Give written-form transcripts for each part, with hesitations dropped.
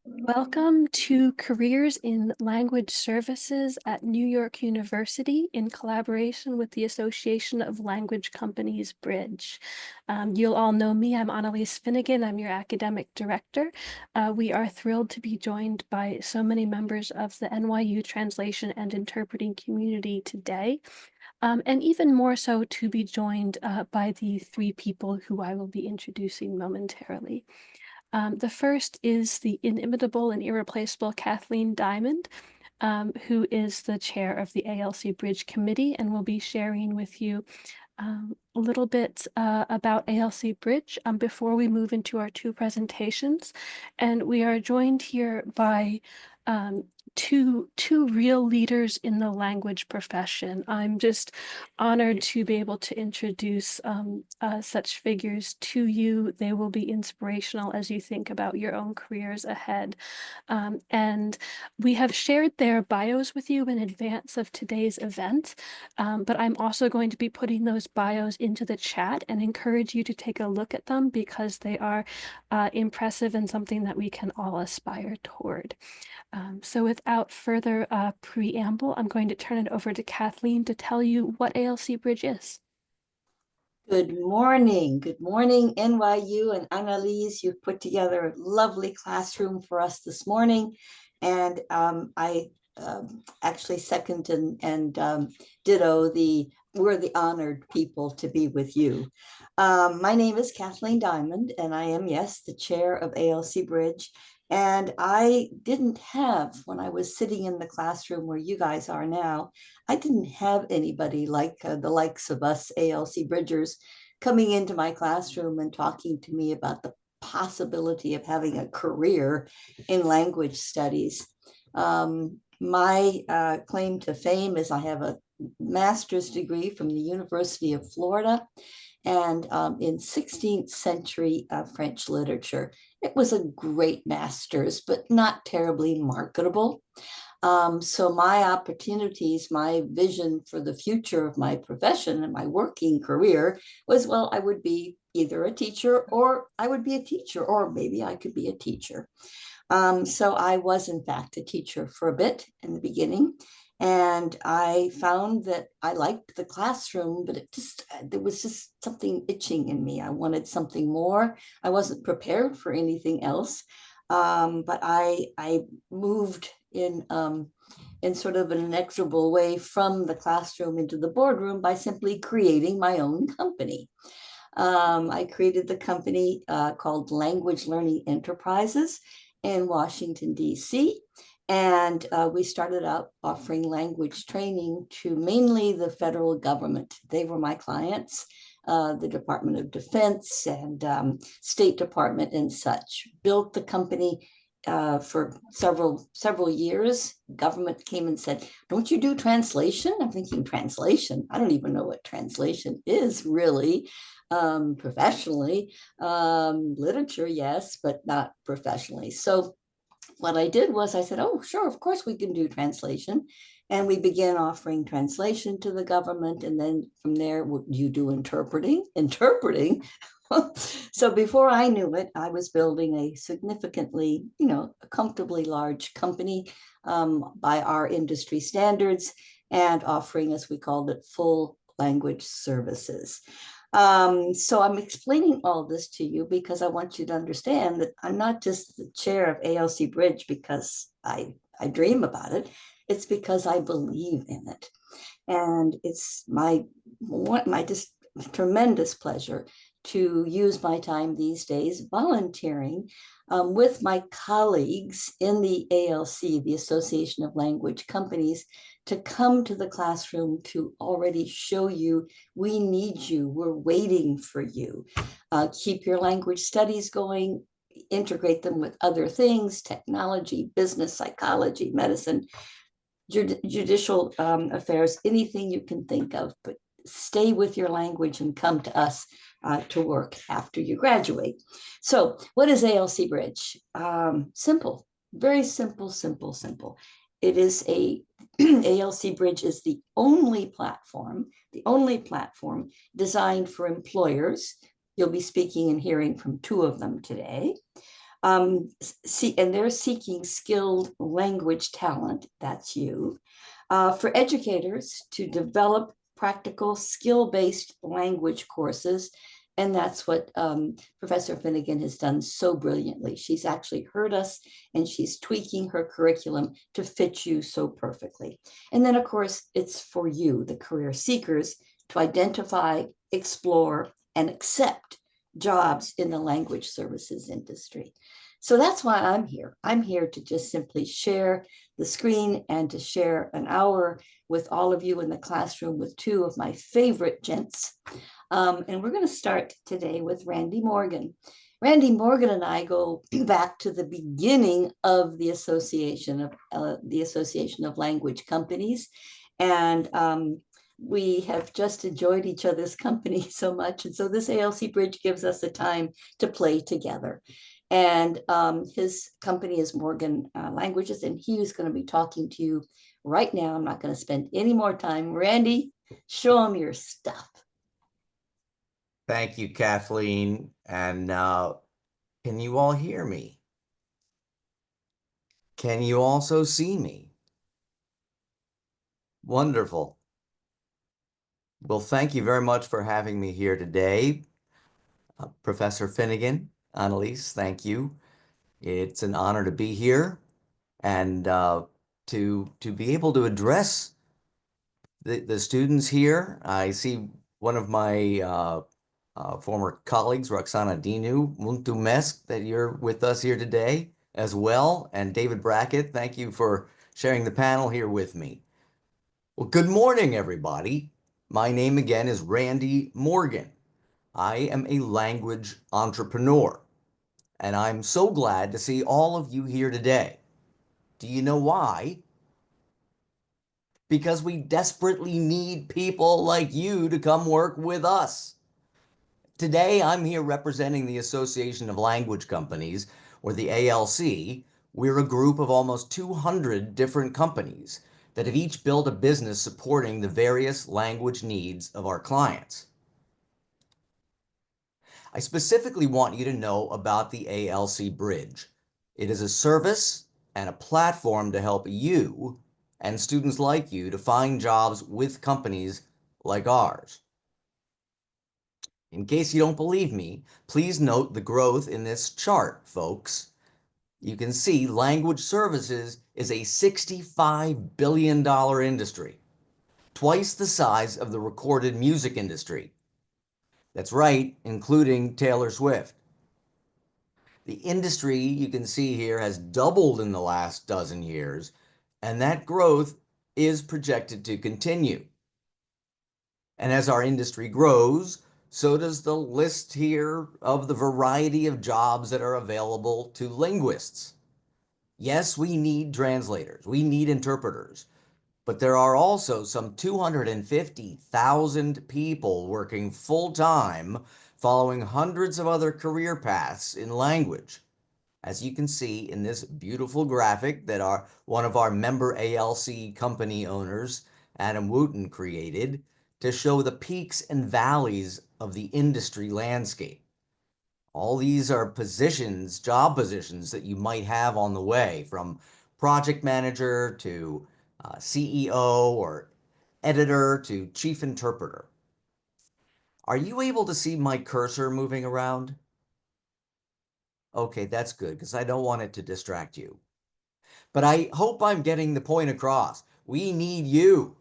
Welcome to Careers in Language Services at New York University in collaboration with the Association of Language Companies Bridge. You'll all know me. I'm Annalise Finnegan. I'm your academic director. We are thrilled to be joined by so many members of the NYU translation and interpreting community today. And even more so to be joined by the three people who I will be introducing momentarily. The first is the inimitable and irreplaceable Kathleen Diamond, who is the chair of the ALC Bridge Committee and will be sharing with you a little bit about ALC Bridge before we move into our two presentations. And we are joined here by two real leaders in the language profession. I'm just honored to be able to introduce such figures to you. They will be inspirational as you think about your own careers ahead. And we have shared their bios with you in advance of today's event, but I'm also going to be putting those bios into the chat and encourage you to take a look at them because they are impressive and something that we can all aspire toward. So without further preamble, I'm going to turn it over to Kathleen to tell you what ALC Bridge is. Good morning, NYU and Annalise. You've put together a lovely classroom for us this morning. And I actually second and ditto we're the honored people to be with you. My name is Kathleen Diamond, and I am, yes, the chair of ALC Bridge. And I didn't have, when I was sitting in the classroom where you guys are now, I didn't have anybody like the likes of us ALC Bridgers coming into my classroom and talking to me about the possibility of having a career in language studies. My claim to fame is I have a master's degree from the University of Florida and in 16th century French literature. It was a great master's, but not terribly marketable. So my opportunities, my vision for the future of my profession and my working career was, well, I would be either a teacher or I would be a teacher, or maybe I could be a teacher. So I was, in fact, a teacher for a bit in the beginning. And I found that I liked the classroom, but there was just something itching in me. I wanted something more. I wasn't prepared for anything else. But I moved in sort of an inexorable way from the classroom into the boardroom by simply creating my own company. I created the company called Language Learning Enterprises in Washington, D.C. And we started out offering language training to mainly the federal government. They were my clients, the Department of Defense and State Department and such. Built the company for several years. Government came and said, "Don't you do translation?" I'm thinking, translation? I don't even know what translation is really. Professionally, literature, yes, but not professionally. So what I did was I said, oh, sure, of course we can do translation. And we began offering translation to the government. And then from there, you do interpreting. So before I knew it, I was building a significantly, a comfortably large company by our industry standards and offering, as we called it, full language services. So I'm explaining all this to you because I want you to understand that I'm not just the chair of ALC Bridge because I dream about it. It's because I believe in it. And it's my just tremendous pleasure to use my time these days volunteering with my colleagues in the ALC, the Association of Language Companies, to come to the classroom to already show you, we need you, we're waiting for you. Keep your language studies going, integrate them with other things, technology, business, psychology, medicine, judicial affairs, anything you can think of, but stay with your language and come to us to work after you graduate. So what is ALC Bridge? Simple, very simple. It is ALC Bridge is the only platform designed for employers You'll be speaking and hearing from two of them today. And they're seeking skilled language talent, that's you, for educators to develop practical skill-based language courses. And that's what Professor Finnegan has done so brilliantly. She's actually heard us and she's tweaking her curriculum to fit you so perfectly. And then, of course, it's for you, the career seekers, to identify, explore, and accept jobs in the language services industry. So that's why I'm here. I'm here to just simply share the screen and to share an hour with all of you in the classroom with two of my favorite gents. And we're going to start today with Randy Morgan. Randy Morgan and I go back to the beginning of the Association of Language Companies, and we have just enjoyed each other's company so much. And so this ALC Bridge gives us a time to play together. And his company is Morgan Languages, and he is going to be talking to you right now. I'm not going to spend any more time. Randy, show him your stuff. Thank you, Kathleen. And can you all hear me? Can you also see me? Wonderful. Well, thank you very much for having me here today. Professor Finnegan, Annalise, thank you. It's an honor to be here and to be able to address the students here. I see one of my former colleagues, Roxana Dinu, Mulțumesc that you're with us here today as well. And David Brackett, thank you for sharing the panel here with me. Well, good morning, everybody. My name again is Randy Morgan. I am a language entrepreneur, and I'm so glad to see all of you here today. Do you know why? Because we desperately need people like you to come work with us. Today, I'm here representing the Association of Language Companies, or the ALC. We're a group of almost 200 different companies that have each built a business supporting the various language needs of our clients. I specifically want you to know about the ALC Bridge. It is a service and a platform to help you and students like you to find jobs with companies like ours. In case you don't believe me, please note the growth in this chart, folks. You can see language services is a $65 billion industry, twice the size of the recorded music industry. That's right, including Taylor Swift. The industry, you can see here, has doubled in the last dozen years, and that growth is projected to continue. And as our industry grows, so does the list here of the variety of jobs that are available to linguists. Yes, we need translators, we need interpreters, but there are also some 250,000 people working full-time following hundreds of other career paths in language. As you can see in this beautiful graphic that one of our member ALC company owners, Adam Wooten, created to show the peaks and valleys of the industry landscape. All these are positions, job positions that you might have on the way, from project manager to CEO or editor to chief interpreter. Are you able to see my cursor moving around? Okay, that's good, because I don't want it to distract you. But I hope I'm getting the point across. We need you.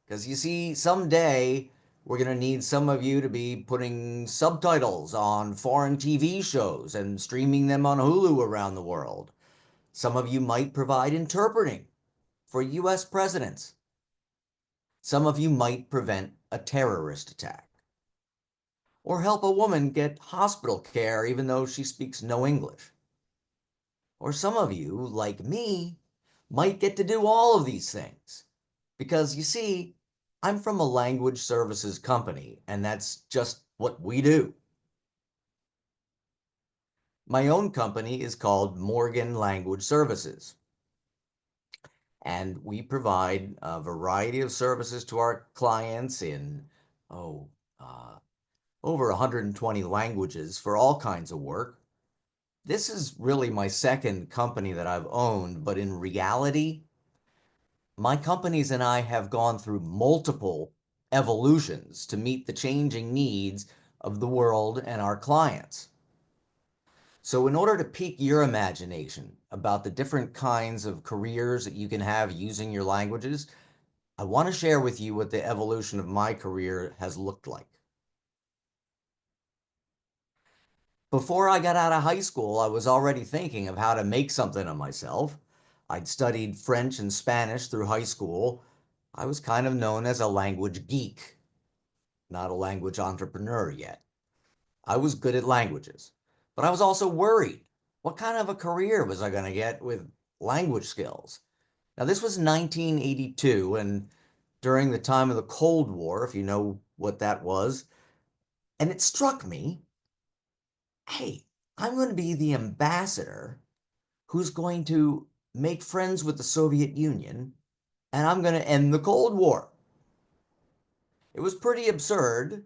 Because you see, someday we're going to need some of you to be putting subtitles on foreign TV shows and streaming them on Hulu around the world. Some of you might provide interpreting for US presidents. Some of you might prevent a terrorist attack. Or help a woman get hospital care even though she speaks no English. Or some of you, like me, might get to do all of these things. Because you see, I'm from a language services company, and that's just what we do. My own company is called Morgan Language Services. And we provide a variety of services to our clients in, over 120 languages for all kinds of work. This is really my second company that I've owned, but in reality, my companies and I have gone through multiple evolutions to meet the changing needs of the world and our clients. So in order to pique your imagination about the different kinds of careers that you can have using your languages, I want to share with you what the evolution of my career has looked like. Before I got out of high school, I was already thinking of how to make something of myself. I'd studied French and Spanish through high school. I was kind of known as a language geek, not a language entrepreneur yet. I was good at languages, but I was also worried. What kind of a career was I going to get with language skills? Now, this was 1982, and during the time of the Cold War, if you know what that was, and it struck me, hey, I'm going to be the ambassador who's going to make friends with the Soviet Union, and I'm going to end the Cold War. It was pretty absurd,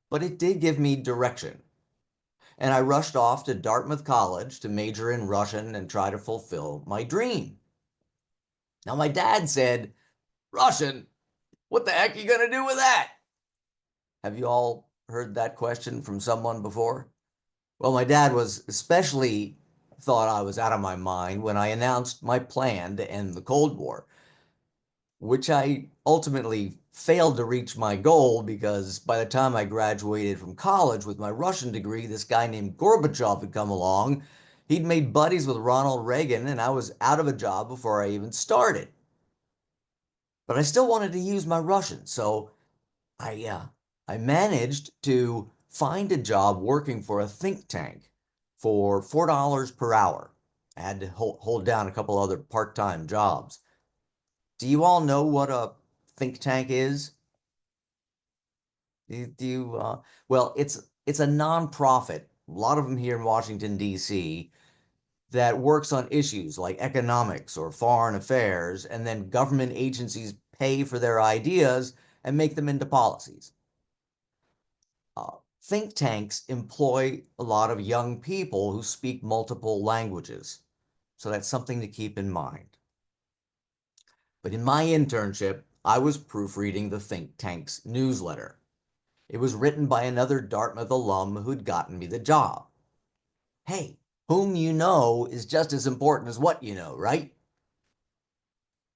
but it did give me direction. And I rushed off to Dartmouth College to major in Russian and try to fulfill my dream. Now, my dad said, Russian? What the heck are you going to do with that? Have you all heard that question from someone before? Well, my dad was especially thought I was out of my mind when I announced my plan to end the Cold War, which I ultimately failed to reach my goal because by the time I graduated from college with my Russian degree, this guy named Gorbachev had come along. He'd made buddies with Ronald Reagan, and I was out of a job before I even started. But I still wanted to use my Russian, so I managed to find a job working for a think tank for $4 per hour. I had to hold down a couple other part-time jobs. Do you all know what a think tank is? Well, it's a nonprofit, a lot of them here in Washington, D.C., that works on issues like economics or foreign affairs, and then government agencies pay for their ideas and make them into policies. Think tanks employ a lot of young people who speak multiple languages, so that's something to keep in mind. But in my internship, I was proofreading the think tank's newsletter. It was written by another Dartmouth alum who'd gotten me the job. Hey, whom you know is just as important as what you know, right?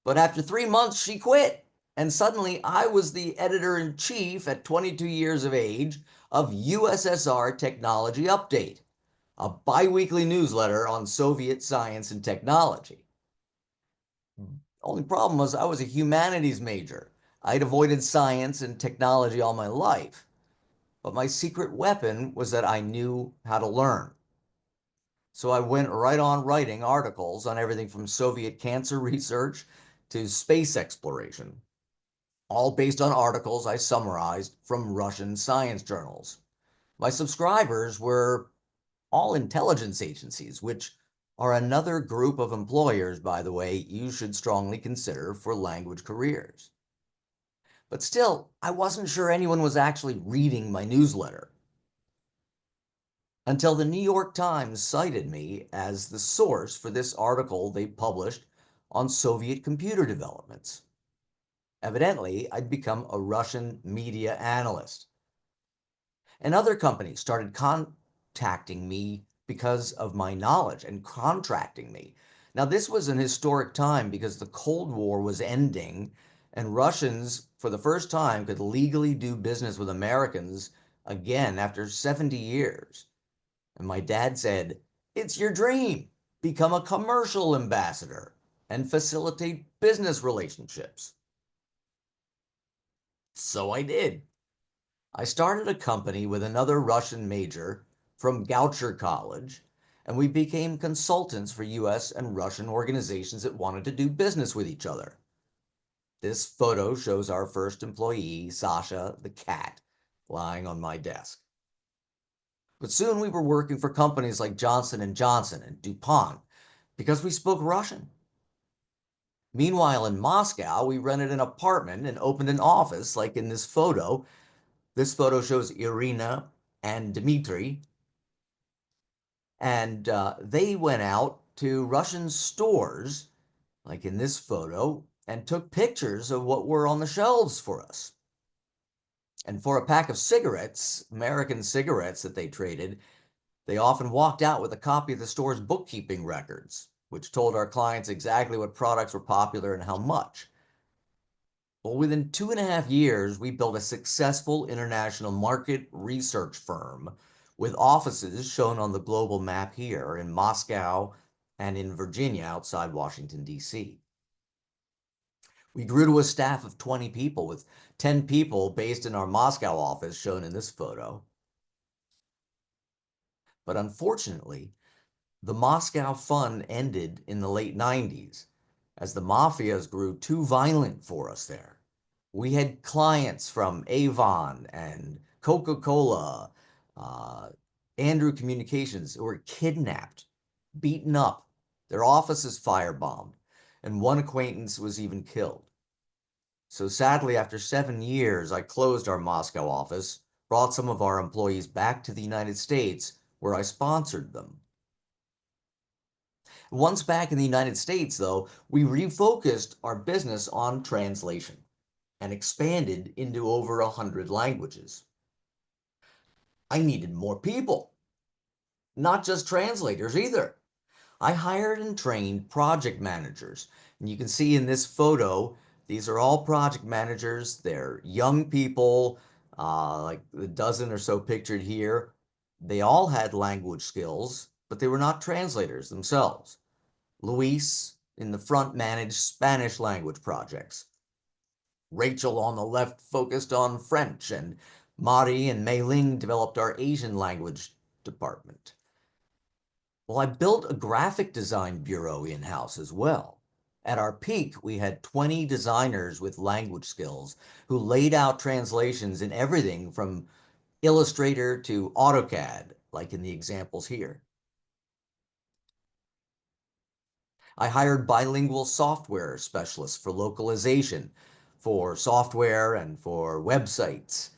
But after 3 months, she quit. And suddenly I was the editor-in-chief at 22 years of age of USSR Technology Update, a bi-weekly newsletter on Soviet science and technology. Only problem was I was a humanities major. I'd avoided science and technology all my life. But my secret weapon was that I knew how to learn. So I went right on writing articles on everything from Soviet cancer research to space exploration, all based on articles I summarized from Russian science journals. My subscribers were all intelligence agencies, which are another group of employers, by the way, you should strongly consider for language careers. But still, I wasn't sure anyone was actually reading my newsletter until the New York Times cited me as the source for this article they published on Soviet computer developments. Evidently, I'd become a Russian media analyst. And other companies started contacting me because of my knowledge and contracting me. Now, this was an historic time because the Cold War was ending, and Russians, for the first time, could legally do business with Americans again after 70 years. And my dad said, it's your dream. Become a commercial ambassador and facilitate business relationships. So I did. I started a company with another Russian major from Goucher College, and we became consultants for US and Russian organizations that wanted to do business with each other. This photo shows our first employee, Sasha the cat, lying on my desk. But soon we were working for companies like Johnson & Johnson and DuPont because we spoke Russian. Meanwhile, in Moscow, we rented an apartment and opened an office like in this photo. This photo shows Irina and Dmitry, and they went out to Russian stores, like in this photo, and took pictures of what were on the shelves for us. And for a pack of cigarettes, American cigarettes that they traded, they often walked out with a copy of the store's bookkeeping records, which told our clients exactly what products were popular and how much. Well, within 2.5 years, we built a successful international market research firm with offices shown on the global map here in Moscow and in Virginia outside Washington, D.C. We grew to a staff of 20 people, with 10 people based in our Moscow office shown in this photo. But unfortunately, the Moscow fun ended in the late 90s as the mafias grew too violent for us there. We had clients from Avon and Coca-Cola, Andrew Communications, who were kidnapped, beaten up, their offices firebombed, and one acquaintance was even killed. So sadly, after 7 years, I closed our Moscow office, brought some of our employees back to the United States, where I sponsored them. Once back in the United States, though, we refocused our business on translation and expanded into over 100 languages. I needed more people, not just translators either. I hired and trained project managers. And you can see in this photo, these are all project managers. They're young people, like the dozen or so pictured here. They all had language skills, but they were not translators themselves. Luis in the front managed Spanish language projects. Rachel on the left focused on French, and Mari and Mei Ling developed our Asian language department. Well, I built a graphic design bureau in-house as well. At our peak, we had 20 designers with language skills who laid out translations in everything from Illustrator to AutoCAD, like in the examples here. I hired bilingual software specialists for localization, for software and for websites.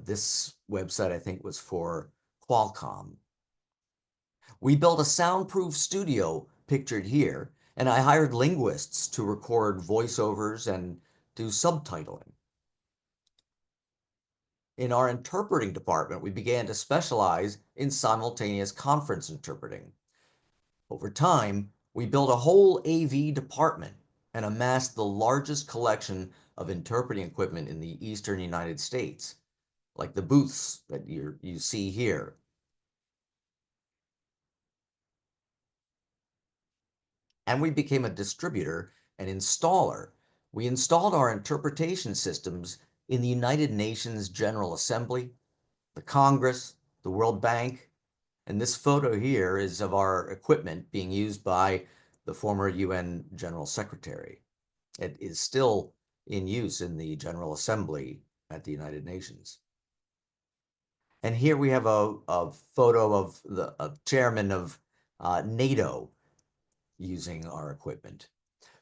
This website, I think, was for Qualcomm. We built a soundproof studio pictured here, and I hired linguists to record voiceovers and do subtitling. In our interpreting department, we began to specialize in simultaneous conference interpreting. Over time, we built a whole AV department and amassed the largest collection of interpreting equipment in the eastern United States, like the booths that you see here. And we became a distributor and installer. We installed our interpretation systems in the United Nations General Assembly, the Congress, the World Bank, and this photo here is of our equipment being used by the former UN General Secretary. It is still in use in the General Assembly at the United Nations. And here we have a photo of the chairman of NATO using our equipment.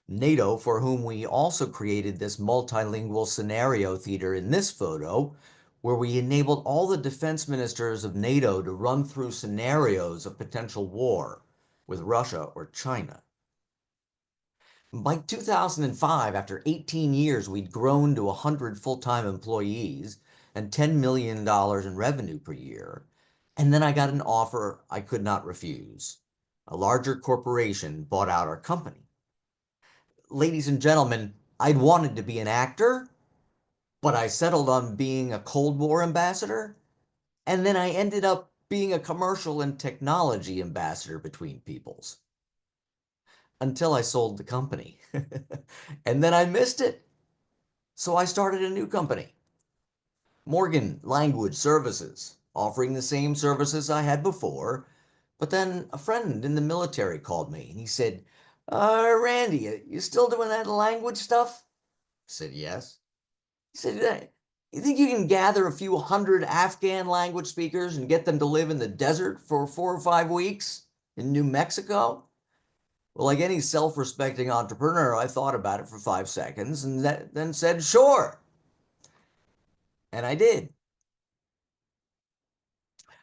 NATO, for whom we also created this multilingual scenario theater in this photo, where we enabled all the defense ministers of NATO to run through scenarios of potential war with Russia or China. By 2005, after 18 years, we'd grown to 100 full-time employees and $10 million in revenue per year. And then I got an offer I could not refuse. A larger corporation bought out our company. Ladies and gentlemen, I'd wanted to be an actor, but I settled on being a Cold War ambassador, and then I ended up being a commercial and technology ambassador between peoples. Until I sold the company. And then I missed it. So I started a new company, Morgan Language Services, offering the same services I had before. But then a friend in the military called me and he said, Randy, you still doing that language stuff? I said, yes. He said, you think you can gather a few hundred Afghan language speakers and get them to live in the desert for 4 or 5 weeks in New Mexico? Well, like any self-respecting entrepreneur, I thought about it for 5 seconds and then said, sure. And I did.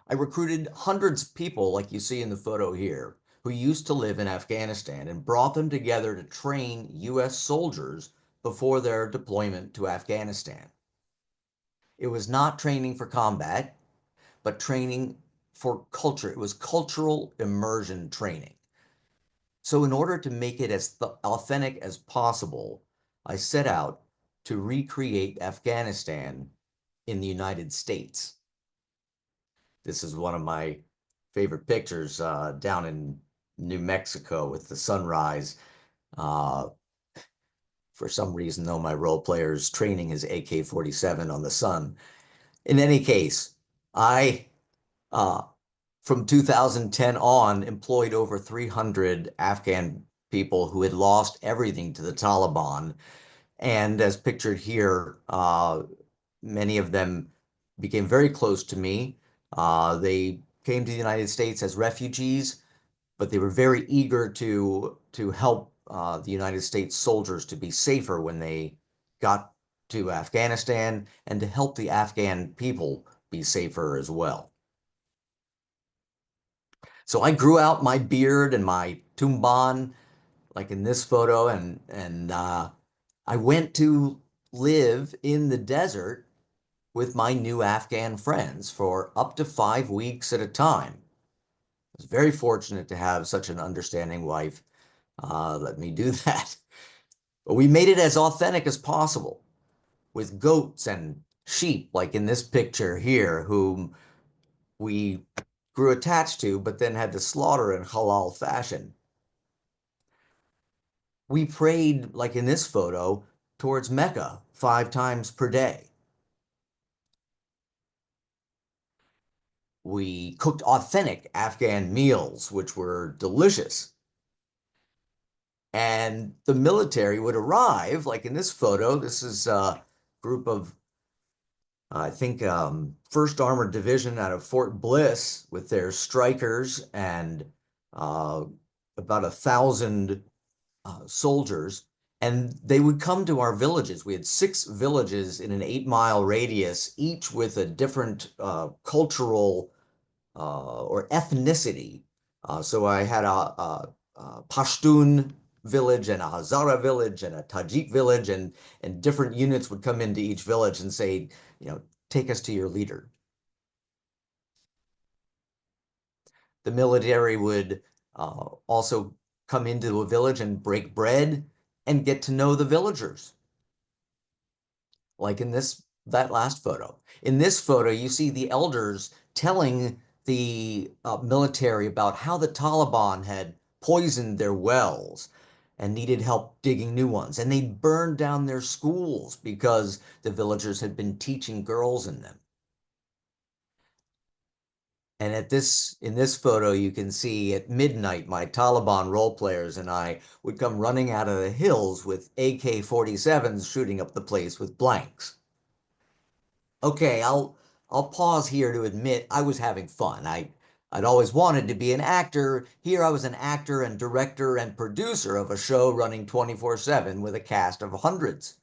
I recruited hundreds of people like you see in the photo here who used to live in Afghanistan and brought them together to train US soldiers before their deployment to Afghanistan. It was not training for combat, but training for culture. It was cultural immersion training. So in order to make it as authentic as possible, I set out to recreate Afghanistan in the United States. This is one of my favorite pictures down in New Mexico with the sunrise. For some reason, though, my role player's training his AK-47 on the sun. In any case, I, from 2010 on, employed over 300 Afghan people who had lost everything to the Taliban. And as pictured here, many of them became very close to me. They came to the United States as refugees, but they were very eager to help the United States soldiers to be safer when they got to Afghanistan and to help the Afghan people be safer as well. So I grew out my beard and my tumban, like in this photo, and I went to live in the desert with my new Afghan friends for up to 5 weeks at a time. I was very fortunate to have such an understanding wife let me do that. But we made it as authentic as possible with goats and sheep, like in this picture here, whom we grew attached to, but then had to slaughter in halal fashion. We prayed, like in this photo, towards Mecca 5 times per day. We cooked authentic Afghan meals, which were delicious. And the military would arrive, like in this photo. This is a group of, I think, 1st Armored Division out of Fort Bliss with their strikers and about 1,000 soldiers. And they would come to our villages. We had 6 villages in an 8-mile radius, each with a different cultural or ethnicity. So I had a Pashtun village and a Hazara village and a Tajik village, and different units would come into each village and say, take us to your leader. The military would also come into a village and break bread and get to know the villagers. Like in that last photo. In this photo, you see the elders telling the military about how the Taliban had poisoned their wells and needed help digging new ones. And they burned down their schools because the villagers had been teaching girls in them. And in this photo, you can see at midnight, my Taliban role players and I would come running out of the hills with AK-47s shooting up the place with blanks. Okay, I'll pause here to admit I was having fun. I'd always wanted to be an actor. Here I was an actor and director and producer of a show running 24/7 with a cast of hundreds.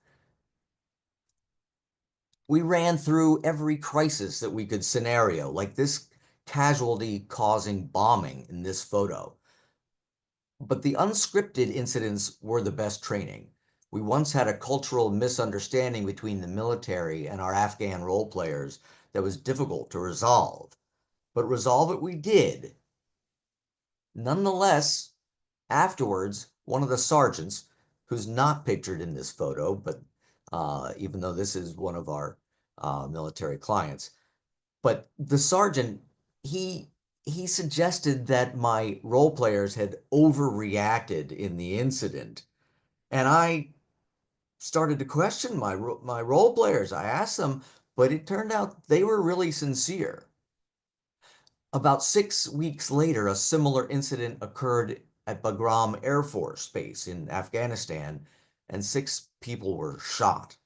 We ran through every crisis that we could scenario, like this casualty-causing bombing in this photo. But the unscripted incidents were the best training. We once had a cultural misunderstanding between the military and our Afghan role players that was difficult to resolve. But resolve it we did. Nonetheless, afterwards, one of the sergeants, who's not pictured in this photo, but even though this is one of our military clients, but the sergeant, he suggested that my role players had overreacted in the incident. And I started to question my role players. I asked them, but it turned out they were really sincere. About 6 weeks later, a similar incident occurred at Bagram Air Force Base in Afghanistan, and 6 people were shot.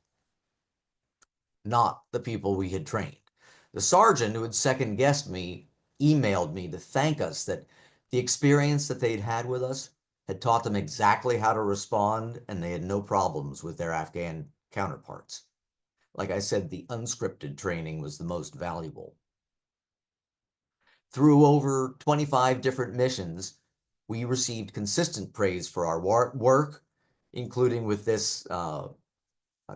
Not the people we had trained. The sergeant who had second-guessed me emailed me to thank us that the experience that they'd had with us had taught them exactly how to respond, and they had no problems with their Afghan counterparts. Like I said, the unscripted training was the most valuable. Through over 25 different missions, we received consistent praise for our work, including with this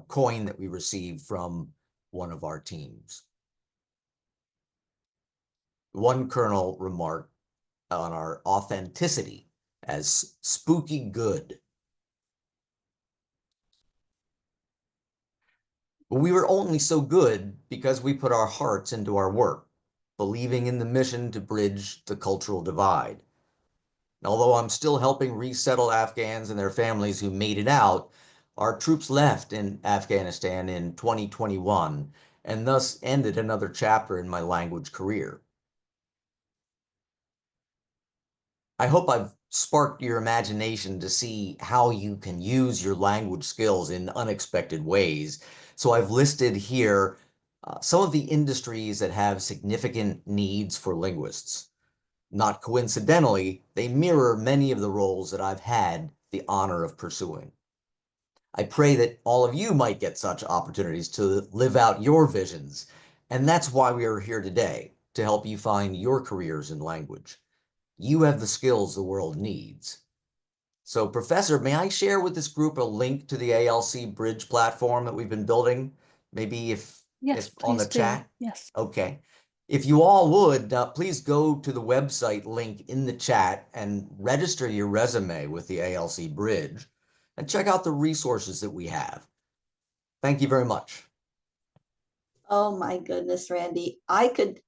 coin that we received from one of our teams. One colonel remarked on our authenticity as spooky good. But we were only so good because we put our hearts into our work, believing in the mission to bridge the cultural divide. Although I'm still helping resettle Afghans and their families who made it out, our troops left in Afghanistan in 2021 and thus ended another chapter in my language career. I hope I've sparked your imagination to see how you can use your language skills in unexpected ways. So I've listed here some of the industries that have significant needs for linguists. Not coincidentally, they mirror many of the roles that I've had the honor of pursuing. I pray that all of you might get such opportunities to live out your visions, and that's why we are here today, to help you find your careers in language. You have the skills the world needs. So, Professor, may I share with this group a link to the ALC Bridge platform that we've been building? Maybe if on the please do. chat? Yes. Okay. If you all would, please go to the website link in the chat and register your resume with the ALC Bridge and check out the resources that we have. Thank you very much. Oh my goodness, Randy. I could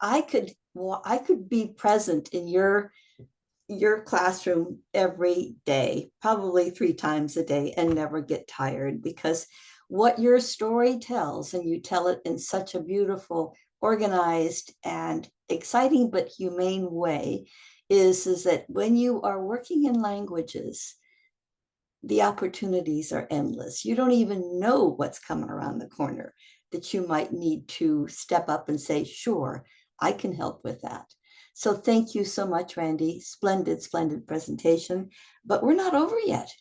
be present in your classroom every day, probably 3 times a day, and never get tired, because what your story tells, and you tell it in such a beautiful, organized, and exciting but humane way, is that when you are working in languages, the opportunities are endless. You don't even know what's coming around the corner that you might need to step up and say, sure, I can help with that. So thank you so much, Randy. Splendid, splendid presentation. But we're not over yet.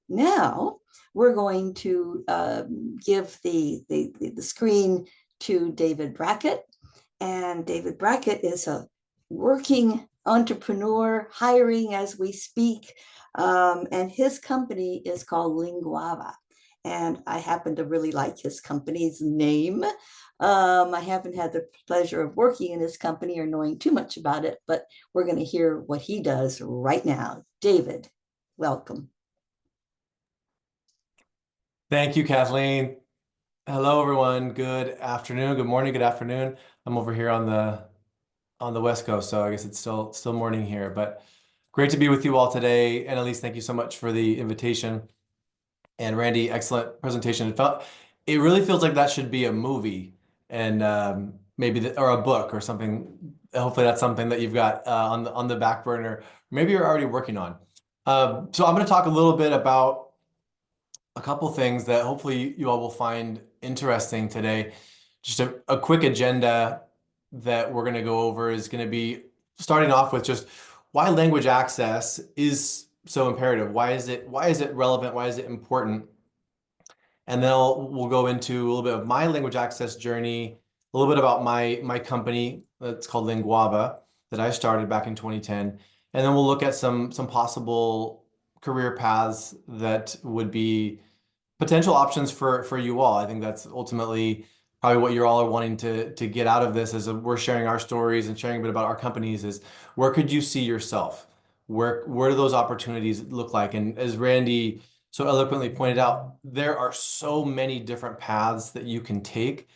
Now we're going to give the screen to David Brackett. And David Brackett is a working entrepreneur, hiring as we speak. And his company is called Linguava. And I happen to really like his company's name. I haven't had the pleasure of working in his company or knowing too much about it, but we're going to hear what he does right now. David, welcome. Thank you, Kathleen. Hello, everyone. Good afternoon. Good morning. Good afternoon. I'm over here on the West Coast, so I guess it's still morning here. But great to be with you all today. Annalise, thank you so much for the invitation. And Randy, excellent presentation. It really feels like that should be a movie, and maybe or a book or something. Hopefully, that's something that you've got on the back burner. Maybe you're already working on. So I'm going to talk a little bit about a couple things that hopefully you all will find interesting today. Just a quick agenda that we're going to go over is going to be starting off with just why language access is so imperative. Why is it relevant? Why is it important? And then we'll go into a little bit of my language access journey, a little bit about my company that's called Linguava that I started back in 2010. And then we'll look at some possible career paths that would be potential options for you all. I think that's ultimately probably what you all are wanting to get out of this, as we're sharing our stories and sharing a bit about our companies, is where could you see yourself? Where do those opportunities look like? And as Randy so eloquently pointed out, there are so many different paths that you can take.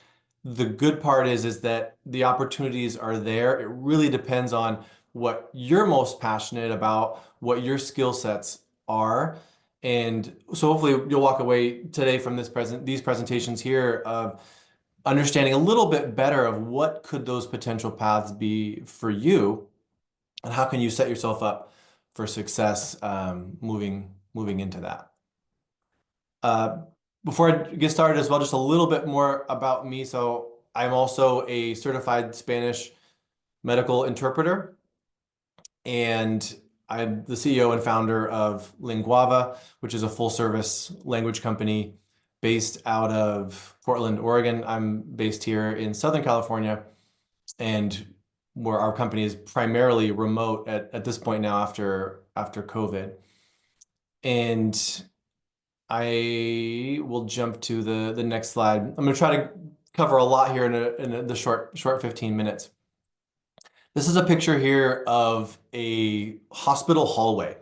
The good part is that the opportunities are there. It really depends on what you're most passionate about, what your skill sets are. And so hopefully you'll walk away today from these presentations here of understanding a little bit better of what could those potential paths be for you, and how can you set yourself up for success moving into that. Before I get started as well, just a little bit more about me. So I'm also a certified Spanish medical interpreter, and I'm the CEO and founder of Linguava, which is a full-service language company based out of Portland, Oregon. I'm based here in Southern California, and where our company is primarily remote at this point now after COVID. And I will jump to the next slide. I'm going to try to cover a lot here in the short 15 minutes. This is a picture here of a hospital hallway.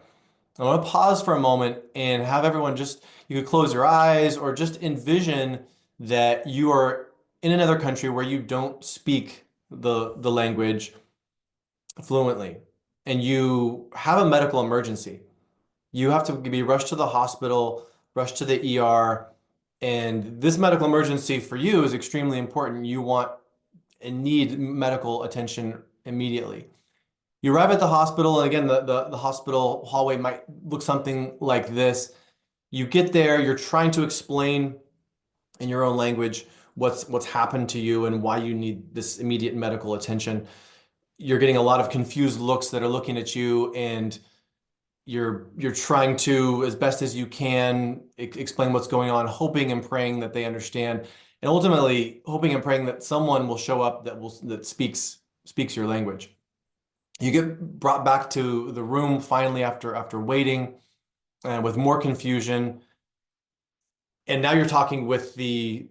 I want to pause for a moment and have everyone you could close your eyes or just envision that you are in another country where you don't speak the language fluently and you have a medical emergency. You have to be rushed to the hospital, rushed to the ER, and this medical emergency for you is extremely important. You want and need medical attention immediately. You arrive at the hospital, and again, the hospital hallway might look something like this. You get there, you're trying to explain in your own language what's happened to you and why you need this immediate medical attention. You're getting a lot of confused looks that are looking at you, and you're trying to, as best as you can, explain what's going on, hoping and praying that they understand, and ultimately hoping and praying that someone will show up that speaks your language. You get brought back to the room finally after waiting and with more confusion. And now you're talking with the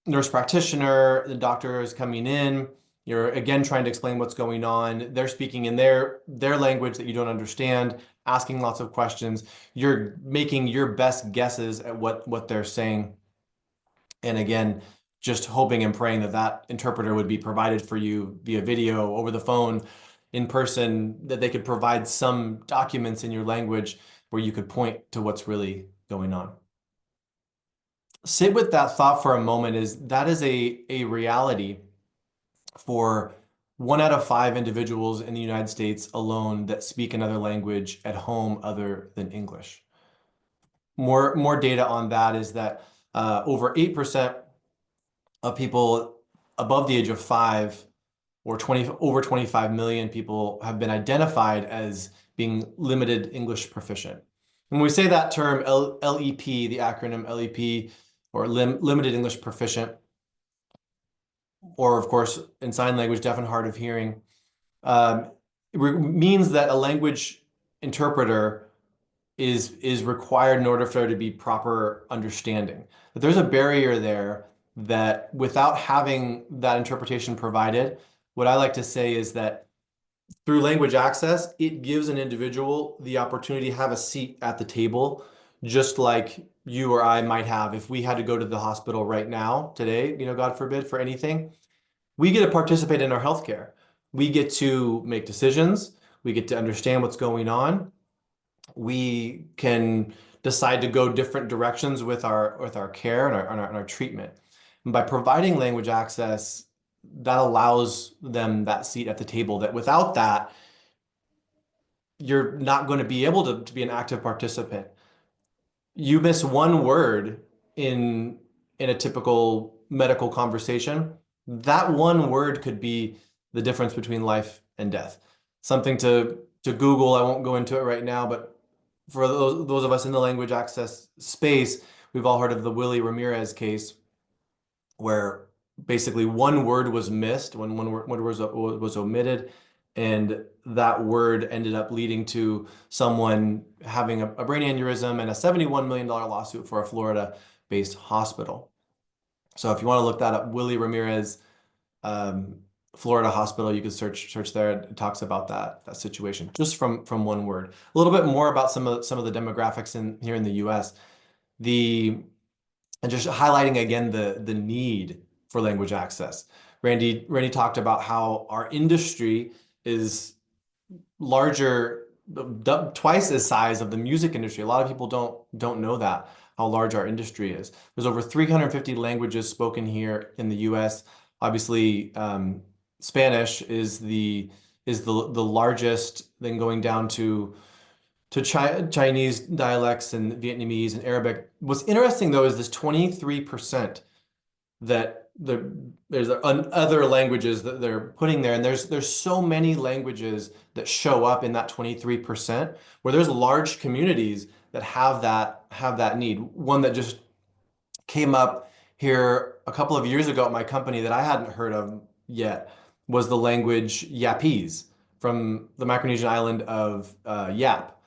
nurse practitioner, the doctor is coming in. You're again trying to explain what's going on. They're speaking in their language that you don't understand, asking lots of questions. You're making your best guesses at what they're saying. And again, just hoping and praying that interpreter would be provided for you via video, over the phone, in person, that they could provide some documents in your language where you could point to what's really going on. Sit with that thought for a moment. That is a reality for 1 out of 5 individuals in the United States alone that speak another language at home other than English. More data on that is that over 8% of people above the age of 5, or over 25 million people, have been identified as being limited English proficient. When we say that term, LEP, the acronym LEP, or limited English proficient, or of course in sign language, deaf and hard of hearing, means that a language interpreter is required in order for there to be proper understanding. But there's a barrier there that without having that interpretation provided, what I like to say is that through language access, it gives an individual the opportunity to have a seat at the table, just like you or I might have if we had to go to the hospital right now, today, God forbid, for anything. We get to participate in our healthcare. We get to make decisions. We get to understand what's going on. We can decide to go different directions with our care and our treatment. And by providing language access, that allows them that seat at the table, that without that, you're not going to be able to be an active participant. You miss one word in a typical medical conversation, that one word could be the difference between life and death. Something to Google. I won't go into it right now, but for those of us in the language access space, we've all heard of the Willie Ramirez case, where basically one word was missed, when one word was omitted, and that word ended up leading to someone having a brain aneurysm and a $71 million lawsuit for a Florida-based hospital. So if you want to look that up, Willie Ramirez, Florida hospital, you could search there. It talks about that situation just from one word. A little bit more about some of the demographics here in the U.S. And just highlighting again the need for language access. Randy talked about how our industry is larger, twice the size of the music industry. A lot of people don't know that, how large our industry is. There's over 350 languages spoken here in the U.S. Obviously, Spanish is the largest, then going down to Chinese dialects and Vietnamese and Arabic. What's interesting though is this 23% that there's other languages that they're putting there, and there's so many languages that show up in that 23%, where there's large communities that have that need. One that just came up here a couple of years ago at my company that I hadn't heard of yet was the language Yapese from the Micronesian island of Yap.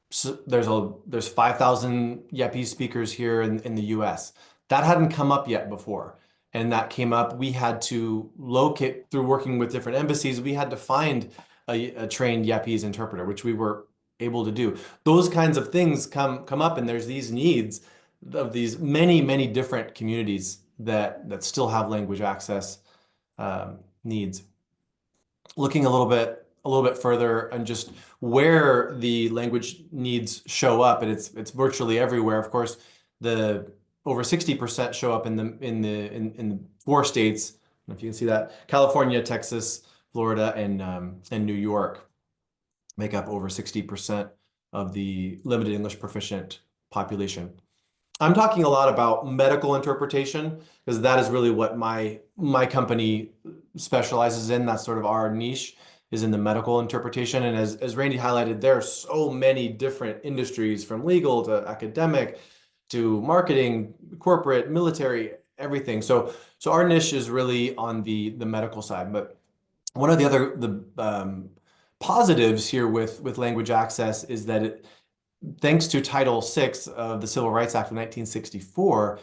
So there's 5,000 Yapese speakers here in the US. That hadn't come up yet before. And that came up, we had to locate, through working with different embassies, we had to find a trained Yapese interpreter, which we were able to do. Those kinds of things come up, and there's these needs of these many different communities that still have language access needs. Looking a little bit further and just where the language needs show up, and it's virtually everywhere. Of course, the over 60% show up in the 4 states. I don't know if you can see that: California, Texas, Florida, and New York make up over 60% of the limited English proficient population. I'm talking a lot about medical interpretation because that is really what my company specializes in. That's sort of our niche, is in the medical interpretation. And as Randy highlighted, there are so many different industries, from legal to academic to marketing, corporate, military, everything. So our niche is really on the medical side. But one of the other positives here with language access is that thanks to Title VI of the Civil Rights Act of 1964,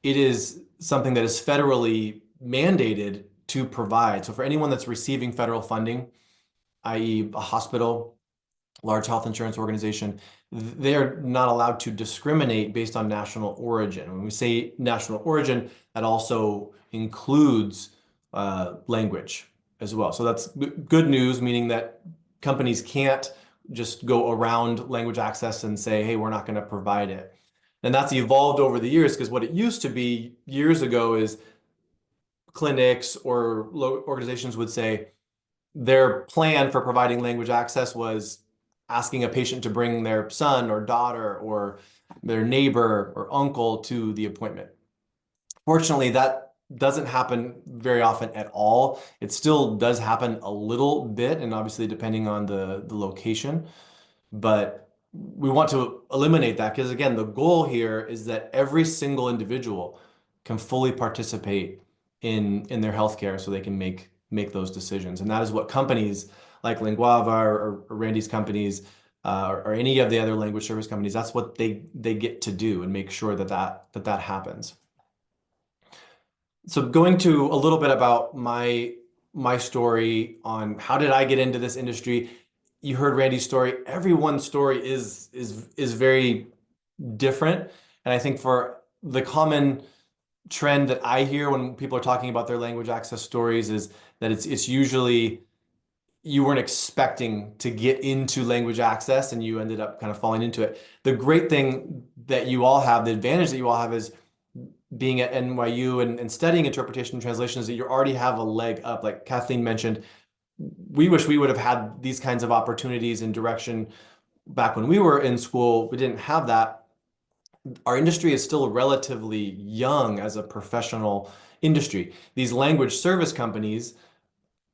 it is something that is federally mandated to provide. So for anyone that's receiving federal funding, i.e. a hospital, large health insurance organization, they're not allowed to discriminate based on national origin. When we say national origin, that also includes language as well. So that's good news, meaning that companies can't just go around language access and say, hey, we're not going to provide it. And that's evolved over the years, because what it used to be years ago is clinics or organizations would say their plan for providing language access was asking a patient to bring their son or daughter or their neighbor or uncle to the appointment. Fortunately, that doesn't happen very often at all. It still does happen a little bit, and obviously depending on the location, but we want to eliminate that, because again, the goal here is that every single individual can fully participate in their healthcare so they can make those decisions. And that is what companies like Linguava or Randy's companies or any of the other language service companies, that's what they get to do, and make sure that happens. So going to a little bit about my story on how did I get into this industry. You heard Randy's story. Everyone's story is very different. And I think for the common trend that I hear when people are talking about their language access stories is that it's usually you weren't expecting to get into language access and you ended up kind of falling into it. The great thing that you all have, the advantage that you all have, is being at NYU and studying interpretation and translation, is that you already have a leg up. Like Kathleen mentioned, we wish we would have had these kinds of opportunities and direction back when we were in school. We didn't have that. Our industry is still relatively young as a professional industry. These language service companies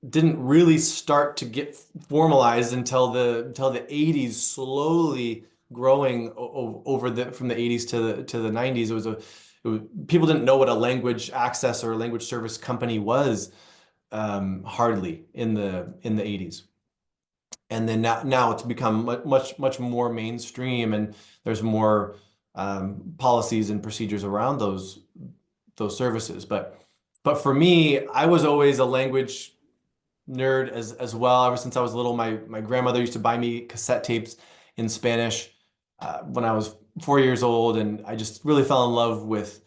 didn't really start to get formalized until the 80s, slowly growing from the 80s to the 90s. People didn't know what a language access or a language service company was hardly in the 80s. And then now it's become much more mainstream, and there's more policies and procedures around those services. But for me, I was always a language nerd as well. Ever since I was little, my grandmother used to buy me cassette tapes in Spanish when I was 4 years old, and I just really fell in love with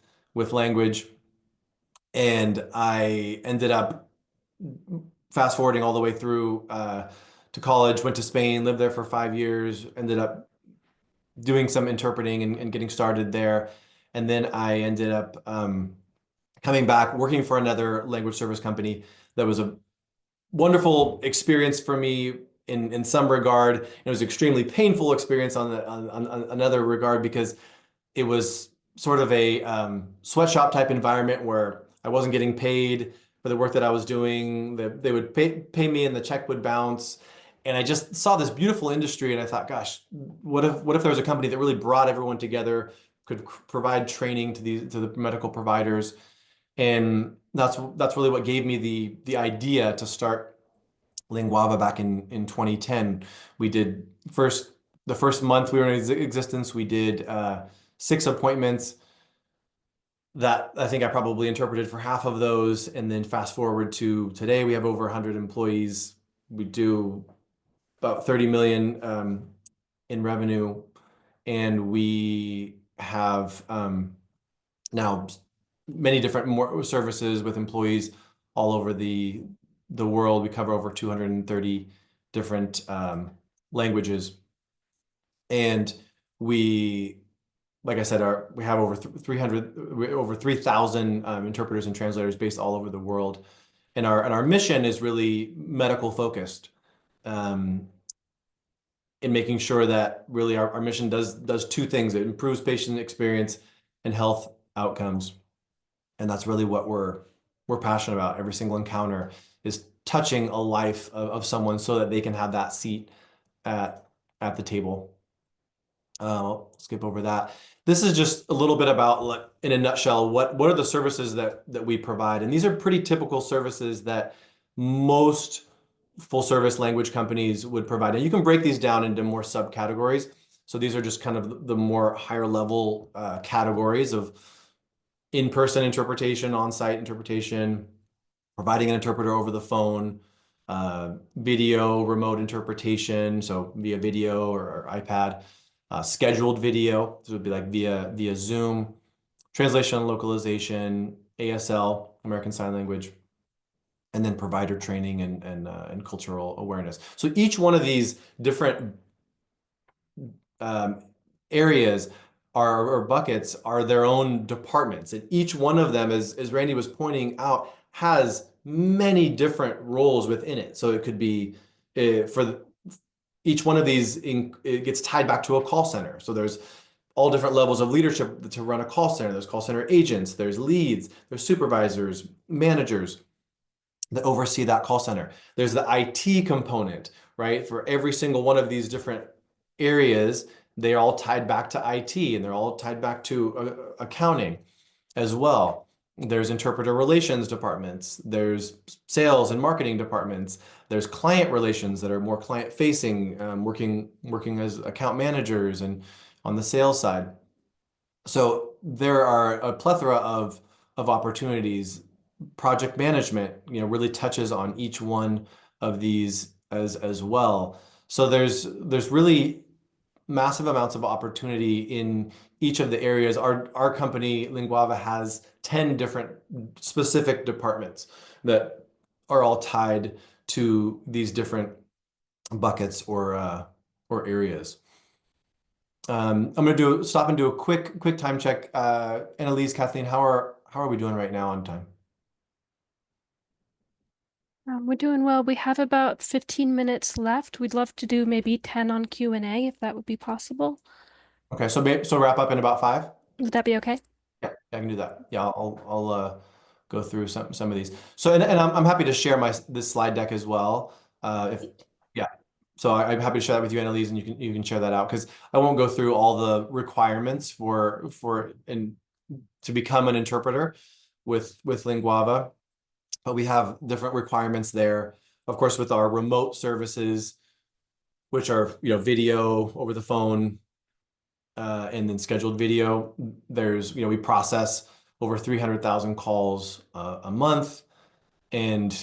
language. And I ended up fast forwarding all the way through to college, went to Spain, lived there for 5 years, ended up doing some interpreting and getting started there. And then I ended up coming back, working for another language service company. That was a wonderful experience for me in some regard. It was an extremely painful experience on another regard, because it was sort of a sweatshop type environment where I wasn't getting paid for the work that I was doing. They would pay me and the check would bounce. And I just saw this beautiful industry, and I thought, gosh, what if there was a company that really brought everyone together, could provide training to the medical providers. And that's really what gave me the idea to start Linguava back in 2010. We did the first month we were in existence, we did 6 appointments that I think I probably interpreted for half of those. And then fast forward to today, we have over 100 employees. We do about 30 million in revenue. And we have now many different more services with employees all over the world. We cover over 230 different languages. And we, like I said, we have over 3,000 interpreters and translators based all over the world. And our mission is really medical focused, in making sure that really our mission does 2 things. It improves patient experience and health outcomes. And that's really what we're passionate about. Every single encounter is touching a life of someone so that they can have that seat at the table. I'll skip over that. This is just a little bit about, in a nutshell, what are the services that we provide. And these are pretty typical services that most full service language companies would provide. And you can break these down into more subcategories. So these are just kind of the more higher level categories of in-person interpretation, on-site interpretation, providing an interpreter over the phone, video, remote interpretation, so via video or iPad, scheduled video, this would be like via Zoom, translation and localization, ASL, American Sign Language, and then provider training and cultural awareness. So each one of these different areas or buckets are their own departments, and each one of them, as Randy was pointing out, has many different roles within it. So it could be each one of these, it gets tied back to a call center. So there's all different levels of leadership to run a call center. There's call center agents, there's leads, there's supervisors, managers that oversee that call center. There's the IT component, right? For every single one of these different areas, they're all tied back to IT, and they're all tied back to accounting as well. There's interpreter relations departments, there's sales and marketing departments, there's client relations that are more client facing, working as account managers and on the sales side. So there are a plethora of opportunities. Project management, really touches on each one of these as well. So there's really massive amounts of opportunity in each of the areas. Our company, Linguava, has 10 different specific departments that are all tied to these different buckets or areas. I'm going to stop and do a quick time check. Annalise, Kathleen, how are we doing right now on time? We're doing well. We have about 15 minutes left. We'd love to do maybe 10 on Q&A if that would be possible. Okay, so wrap up in about 5? Would that be okay? Yeah, I can do that. Yeah, I'll go through some of these. So and I'm happy to share this slide deck as well. So I'm happy to share that with you, Annalise, and you can share that out, because I won't go through all the requirements to become an interpreter with Linguava, but we have different requirements there. Of course, with our remote services, which are video over the phone, and then scheduled video. There's we process over 300,000 calls a month, and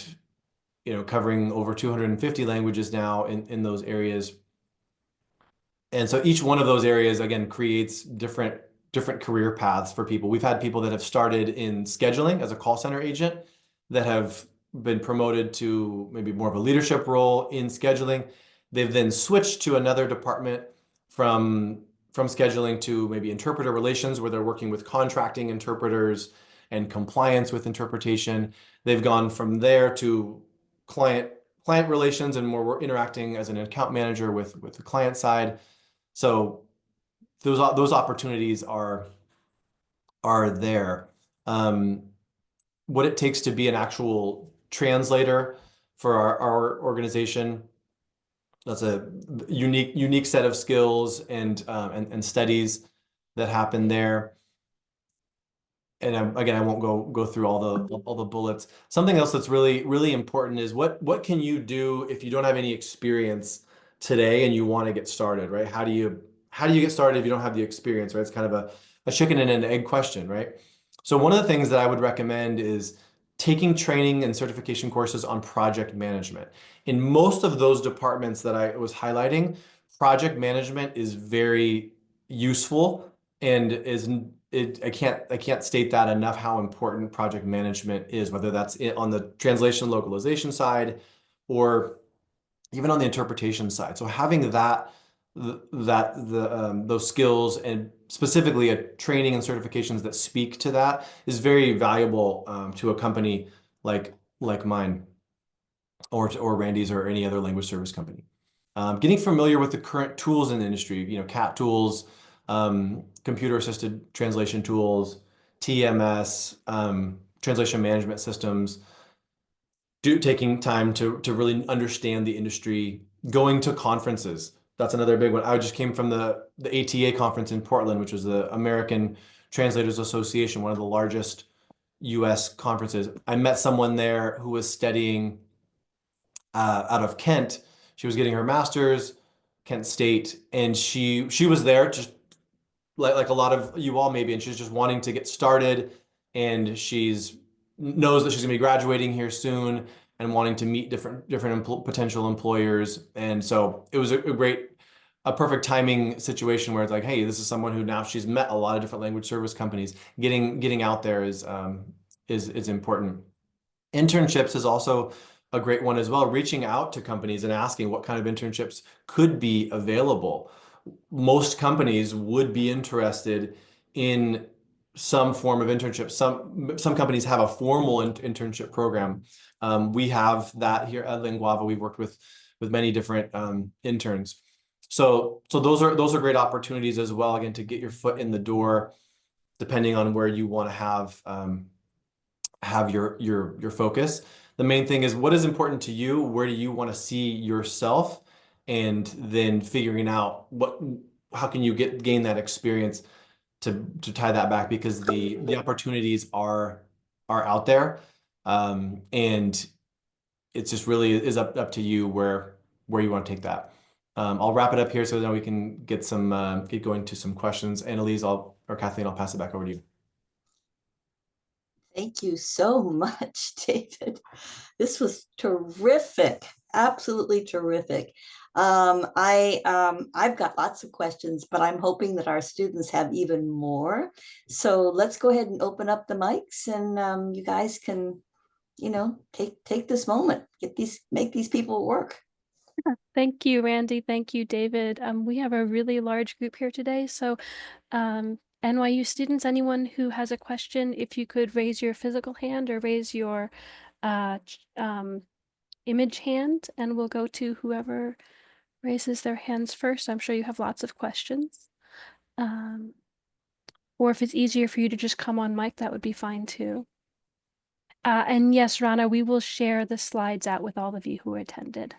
covering over 250 languages now in those areas. And so each one of those areas, again, creates different career paths for people. We've had people that have started in scheduling as a call center agent that have been promoted to maybe more of a leadership role in scheduling. They've then switched to another department from scheduling to maybe interpreter relations, where they're working with contracting interpreters and compliance with interpretation. They've gone from there to client relations, and more interacting as an account manager with the client side. So those opportunities are there. What it takes to be an actual translator for our organization, that's a unique set of skills and studies that happen there. again, I won't go through all the bullets. Something else that's really important is what can you do if you don't have any experience today and you want to get started, right? How do you get started if you don't have the experience, right? It's kind of a chicken and an egg question, right? So one of the things that I would recommend is taking training and certification courses on project management. In most of those departments that I was highlighting, project management is very useful and I can't state that enough how important project management is, whether that's on the translation localization side or even on the interpretation side. So having those skills and specifically a training and certifications that speak to that is very valuable to a company like mine or Randy's or any other language service company. Getting familiar with the current tools in the industry, CAT tools, computer-assisted translation tools, TMS, translation management systems, taking time to really understand the industry, going to conferences. That's another big one. I just came from the ATA conference in Portland, which was the American Translators Association, one of the largest US conferences. I met someone there who was studying out of Kent. She was getting her master's, Kent State, and she was there just like a lot of you all maybe, and she's just wanting to get started, and knows that she's gonna be graduating here soon and wanting to meet different potential employers. And so it was a perfect timing situation where it's like, hey, this is someone who now she's met a lot of different language service companies. Getting out there is important. Internships is also a great one as well, reaching out to companies and asking what kind of internships could be available. Most companies would be interested in some form of internship. Some companies have a formal internship program. We have that here at Linguava. We've worked with many different interns. So those are great opportunities as well, again, to get your foot in the door, depending on where you want to have your focus. The main thing is what is important to you, where do you want to see yourself, and then figuring out how can you gain that experience to tie that back, because the opportunities are out there, and it's just really is up to you where you want to take that. I'll wrap it up here so that we can get going to some questions. Annalise, or Kathleen, I'll pass it back over to you. Thank you so much, David. This was terrific, absolutely terrific. I've got lots of questions, but I'm hoping that our students have even more. So let's go ahead and open up the mics, and you guys can, take this moment, make these people work. Thank you, Randy. Thank you, David. We have a really large group here today, so NYU students, anyone who has a question, if you could raise your physical hand or raise your image hand, and we'll go to whoever raises their hands first. I'm sure you have lots of questions. Or if it's easier for you to just come on mic, that would be fine too. And yes, Rana, we will share the slides out with all of you who attended.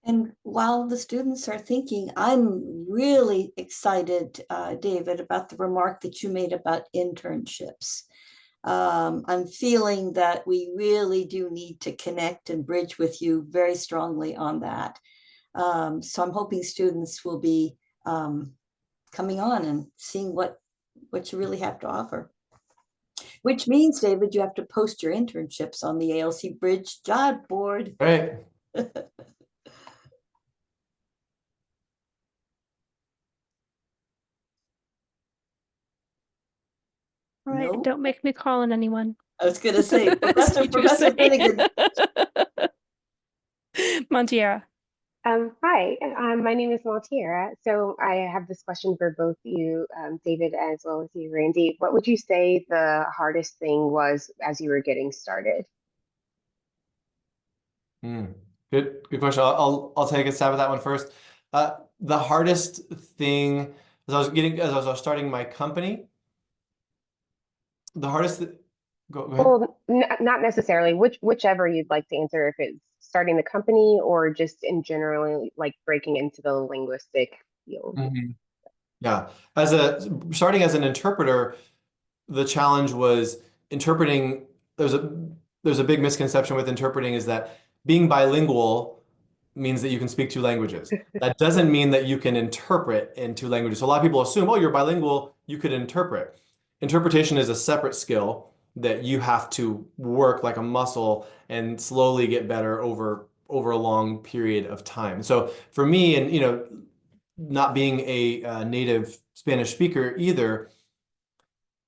And while the students are thinking, I'm really excited, David, about the remark that you made about internships. I'm feeling that we really do need to connect and bridge with you very strongly on that. So I'm hoping students will be coming on and seeing what you really have to offer. Which means, David, you have to post your internships on the ALC Bridge job board. Right. All right, No? don't make me call on anyone. I was going to say, Professor Finnegan. Montiera. Hi, my name is Montiera. So I have this question for both you, David, as well as you, Randy. What would you say the hardest thing was as you were getting started? Good question. I'll take a stab at that one first. The hardest thing as I was starting my company, the hardest go ahead. Well, not necessarily. Whichever you'd like to answer, if it's starting the company or just in general, like breaking into the linguistic field. Yeah, starting as an interpreter, the challenge was interpreting. There's a big misconception with interpreting is that being bilingual means that you can speak two languages. That doesn't mean that you can interpret in two languages. So a lot of people assume, oh, you're bilingual, you could interpret. Interpretation is a separate skill that you have to work like a muscle and slowly get better over a long period of time. So for me, and not being a native Spanish speaker either,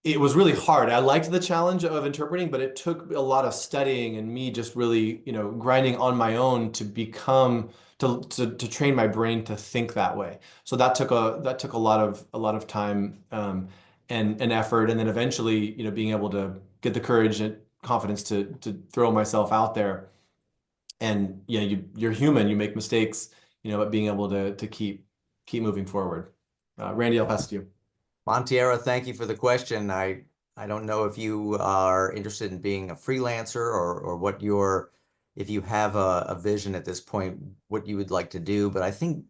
it was really hard. I liked the challenge of interpreting, but it took a lot of studying and me just really, grinding on my own to become to train my brain to think that way. So that took a lot of time and effort, and then eventually, being able to get the courage and confidence to throw myself out there. And you're human, you make mistakes, but being able to keep moving forward. Randy, I'll pass it to you. Montiera, thank you for the question. I don't know if you are interested in being a freelancer or what if you have a vision at this point, what you would like to do. But I think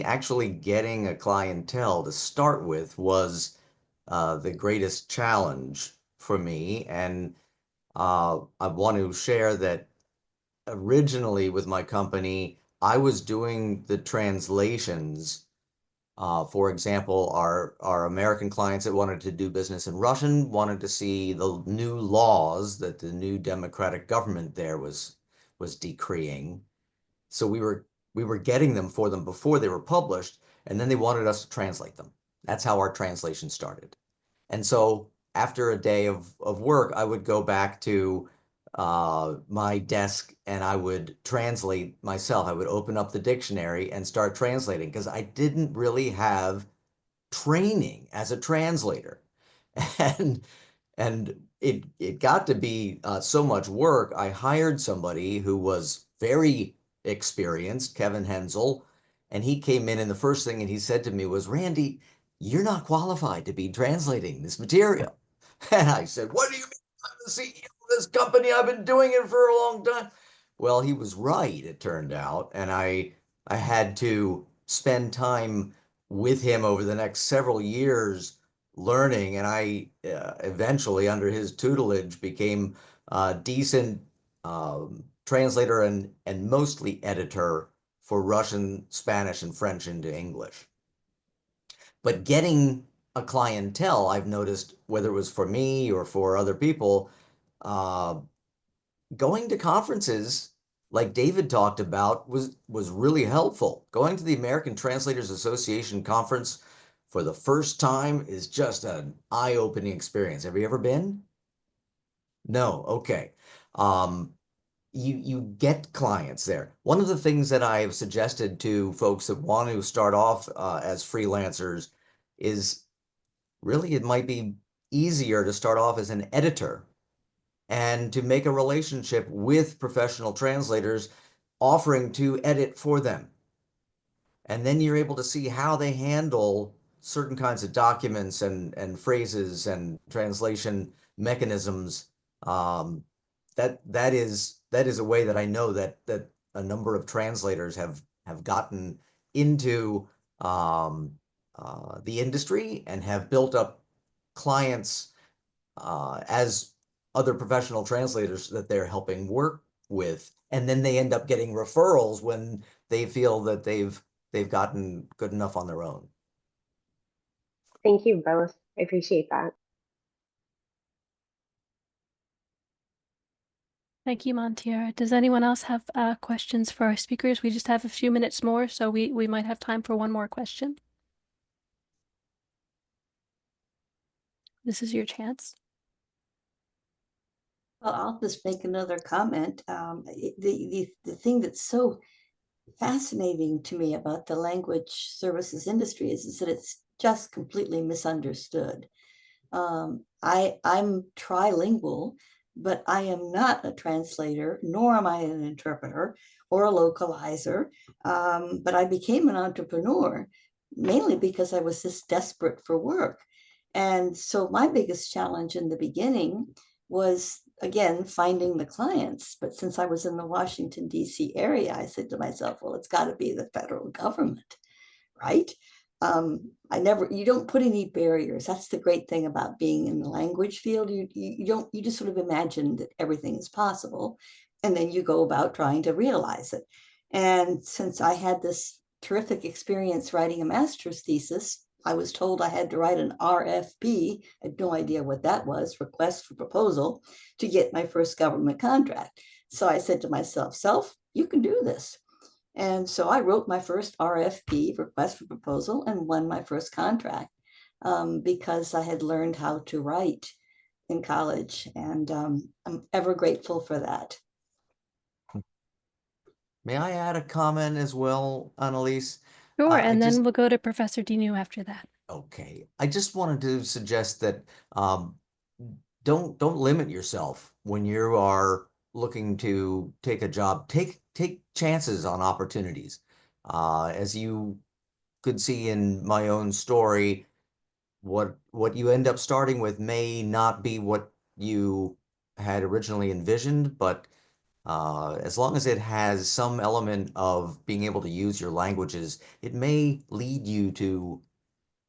actually getting a clientele to start with was the greatest challenge for me. And I want to share that originally with my company, I was doing the translations. For example, our American clients that wanted to do business in Russian wanted to see the new laws that the new democratic government there was decreeing. So we were getting them for them before they were published, and then they wanted us to translate them. That's how our translation started. And so after a day of work, I would go back to my desk and I would translate myself. I would open up the dictionary and start translating because I didn't really have training as a translator. And it got to be so much work. I hired somebody who was very experienced, Kevin Hensel, and he came in and the first thing and he said to me was, Randy, you're not qualified to be translating this material. And I said, what do you mean? I'm the CEO of this company. I've been doing it for a long time. Well, he was right, it turned out. And I had to spend time with him over the next several years learning. And I eventually, under his tutelage, became a decent translator and mostly editor for Russian, Spanish, and French into English. But getting a clientele, I've noticed, whether it was for me or for other people, going to conferences like David talked about was really helpful. Going to the American Translators Association conference for the first time is just an eye-opening experience. Have you ever been? No, okay. You get clients there. One of the things that I have suggested to folks that want to start off as freelancers is really it might be easier to start off as an editor and to make a relationship with professional translators offering to edit for them. And then you're able to see how they handle certain kinds of documents and phrases and translation mechanisms. That is a way that I know that a number of translators have gotten into the industry and have built up clients as other professional translators that they're helping work with, and then they end up getting referrals when they feel that they've gotten good enough on their own. Thank you both. I appreciate that. Thank you, Montiera. Does anyone else have questions for our speakers? We just have a few minutes more, so we might have time for one more question. This is your chance. Well, I'll just make another comment. The thing that's so fascinating to me about the language services industry is that it's just completely misunderstood. I'm trilingual, but I am not a translator, nor am I an interpreter or a localizer. But I became an entrepreneur mainly because I was just desperate for work. And so my biggest challenge in the beginning was, again, finding the clients. But since I was in the Washington, D.C. area, I said to myself, well, it's got to be the federal government, right? you don't put any barriers. That's the great thing about being in the language field. You just sort of imagine that everything is possible, and then you go about trying to realize it. And since I had this terrific experience writing a master's thesis, I was told I had to write an RFP. I had no idea what that was, request for proposal, to get my first government contract. So I said to myself, self, you can do this. And so I wrote my first RFP, request for proposal, and won my first contract because I had learned how to write in college. And I'm ever grateful for that. May I add a comment as well, Annalise? Sure, and then we'll go to Professor Dinu after that. Okay, I just wanted to suggest that don't limit yourself when you are looking to take a job. Take chances on opportunities. As you could see in my own story, what you end up starting with may not be what you had originally envisioned, but as long as it has some element of being able to use your languages, it may lead you to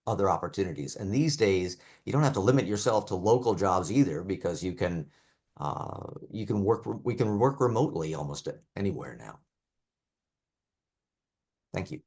other opportunities. And these days, you don't have to limit yourself to local jobs either, because we can work remotely almost anywhere now. Thank you.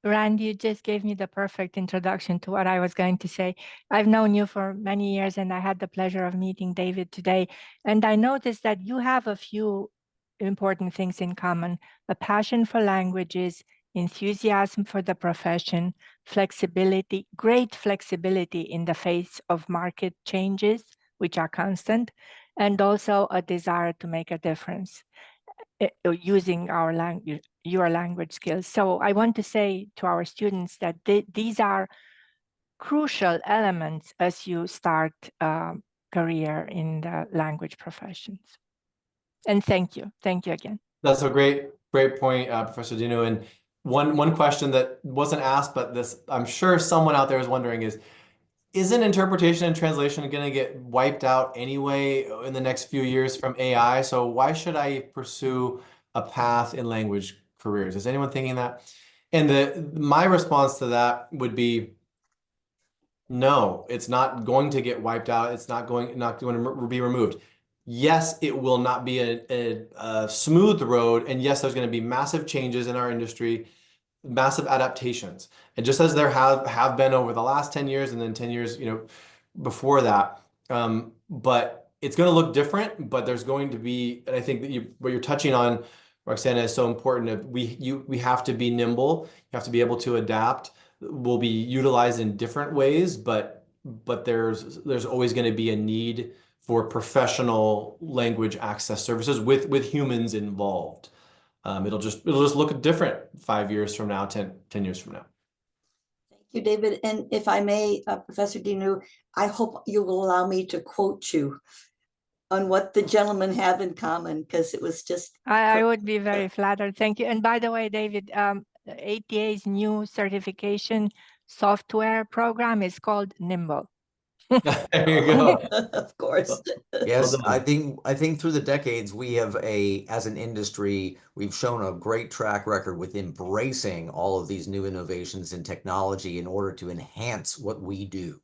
Rand, you just gave me the perfect introduction to what I was going to say. I've known you for many years, and I had the pleasure of meeting David today. And I noticed that you have a few important things in common: a passion for languages, enthusiasm for the profession, flexibility, great flexibility in the face of market changes, which are constant, and also a desire to make a difference using our language, your language skills. So I want to say to our students that these are crucial elements as you start a career in the language professions. And thank you again. That's a great point, Professor Dinu. And one question that wasn't asked, but this I'm sure someone out there is wondering is, isn't interpretation and translation going to get wiped out anyway in the next few years from AI? So why should I pursue a path in language careers? Is anyone thinking that? And my response to that would be, no, it's not going to get wiped out. It's not going to be removed. Yes, it will not be a smooth road. And yes, there's going to be massive changes in our industry, massive adaptations. And just as there have been over the last 10 years and then 10 years, before that, but it's going to look different, but there's going to be, and I think that what you're touching on, Roxana, is so important. We have to be nimble. You have to be able to adapt. Will be utilized in different ways, but there's always going to be a need for professional language access services with humans involved. It'll just look different 5 years from now, 10 years from now. Thank you, David. And if I may, Professor Dinu, I hope you will allow me to quote you on what the gentlemen have in common, because it was just... I would be very flattered. Thank you. And by the way, David, ATA's new certification software program is called Nimble. There you go. Of course. Yes, Well done. I think through the decades we have as an industry, we've shown a great track record with embracing all of these new innovations in technology in order to enhance what we do.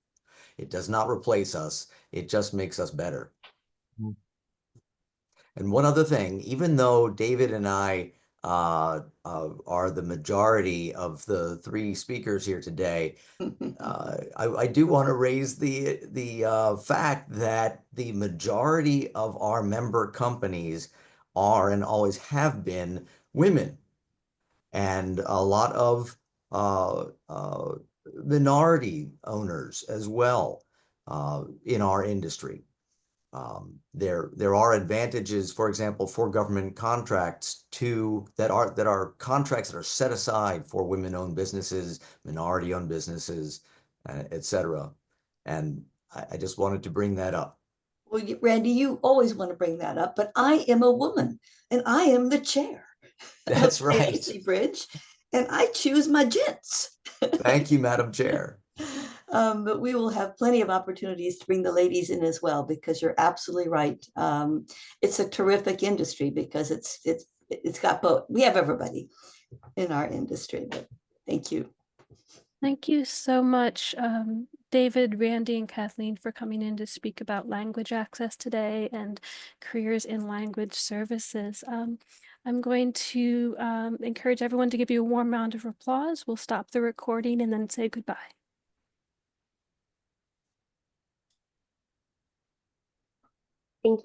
It does not replace us, it just makes us better. Mm. And one other thing, even though David and I are the majority of the 3 speakers here today, I do want to raise the fact that the majority of our member companies are and always have been women, and a lot of minority owners as well in our industry. There are advantages, for example, for government contracts that are contracts that are set aside for women-owned businesses, minority-owned businesses, etc. And I just wanted to bring that up. Well, Randy, you always want to bring that up, but I am a woman and I am the chair. That's right. AAC Bridge, and I choose my gents. Thank you, Madam Chair. But we will have plenty of opportunities to bring the ladies in as well, because you're absolutely right. It's a terrific industry because it's got both. We have everybody in our industry. But Thank you. Thank you so much, David, Randy, and Kathleen for coming in to speak about language access today and careers in language services. I'm going to encourage everyone to give you a warm round of applause. We'll stop the recording and then say goodbye. Thank you.